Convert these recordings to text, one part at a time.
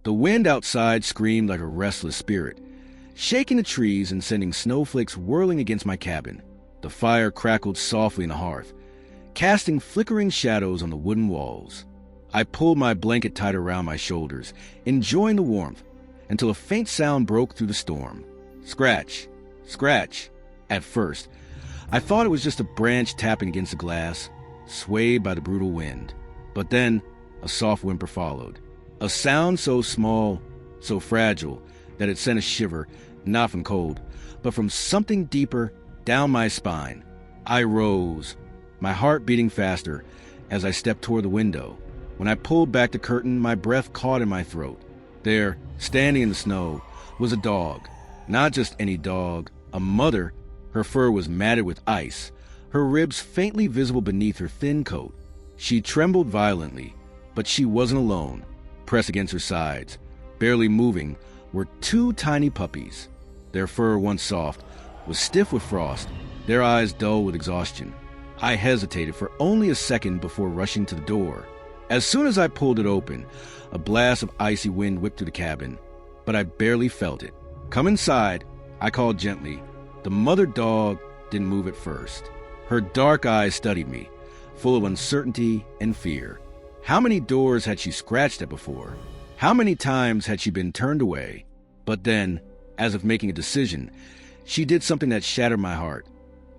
The wind outside screamed like a restless spirit, shaking the trees and sending snowflakes whirling against my cabin. The fire crackled softly in the hearth, casting flickering shadows on the wooden walls. I pulled my blanket tight around my shoulders, enjoying the warmth, until a faint sound broke through the storm. Scratch, scratch. At first, I thought it was just a branch tapping against the glass, swayed by the brutal wind. But then, a soft whimper followed. A sound so small, so fragile, that it sent a shiver, not from cold, but from something deeper down my spine. I rose, my heart beating faster as I stepped toward the window. When I pulled back the curtain, my breath caught in my throat. There, standing in the snow, was a dog. Not just any dog, a mother. Her fur was matted with ice, her ribs faintly visible beneath her thin coat. She trembled violently, but she wasn't alone. Pressed against her sides, barely moving, were two tiny puppies. Their fur, once soft, was stiff with frost, their eyes dull with exhaustion. I hesitated for only a second before rushing to the door. As soon as I pulled it open, a blast of icy wind whipped through the cabin, but I barely felt it. "Come inside," I called gently. The mother dog didn't move at first. Her dark eyes studied me, full of uncertainty and fear. How many doors had she scratched at before? How many times had she been turned away? But then, as if making a decision, she did something that shattered my heart.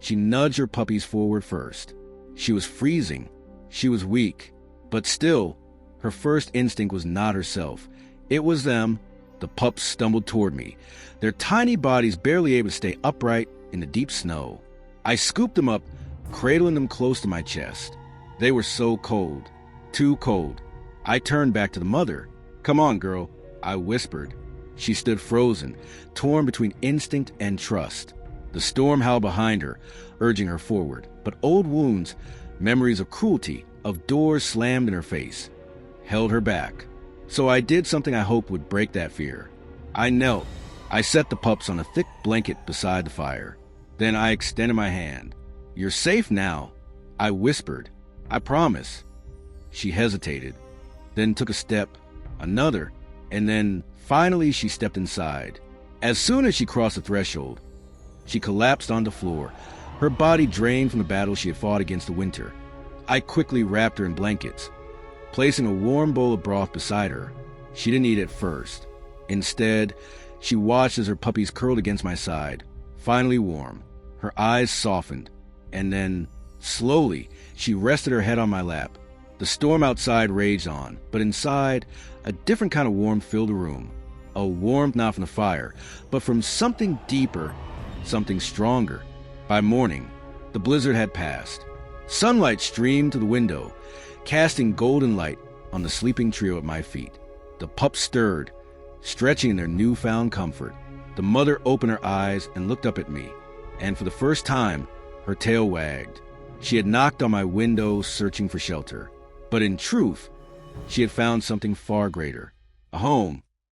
She nudged her puppies forward first. She was freezing. She was weak. But still, her first instinct was not herself. It was them. The pups stumbled toward me, their tiny bodies barely able to stay upright in the deep snow. I scooped them up, cradling them close to my chest. They were so cold, too cold. I turned back to the mother. "Come on, girl," I whispered. She stood frozen, torn between instinct and trust. The storm howled behind her, urging her forward. But old wounds, memories of cruelty, of doors slammed in her face, held her back. So I did something I hoped would break that fear. I knelt. I set the pups on a thick blanket beside the fire. Then I extended my hand. "You're safe now," I whispered. "I promise." She hesitated, then took a step, another, and then finally she stepped inside. As soon as she crossed the threshold, she collapsed on the floor, her body drained from the battle she had fought against the winter. I quickly wrapped her in blankets, placing a warm bowl of broth beside her. She didn't eat at first. Instead, she watched as her puppies curled against my side, finally warm. Her eyes softened, and then, slowly, she rested her head on my lap. The storm outside raged on, but inside, a different kind of warmth filled the room. A warmth not from the fire, but from something deeper, something stronger. By morning, the blizzard had passed. Sunlight streamed to the window, casting golden light on the sleeping trio at my feet. The pups stirred, stretching in their newfound comfort. The mother opened her eyes and looked up at me, and for the first time, her tail wagged. She had knocked on my window, searching for shelter. But in truth, she had found something far greater. A home,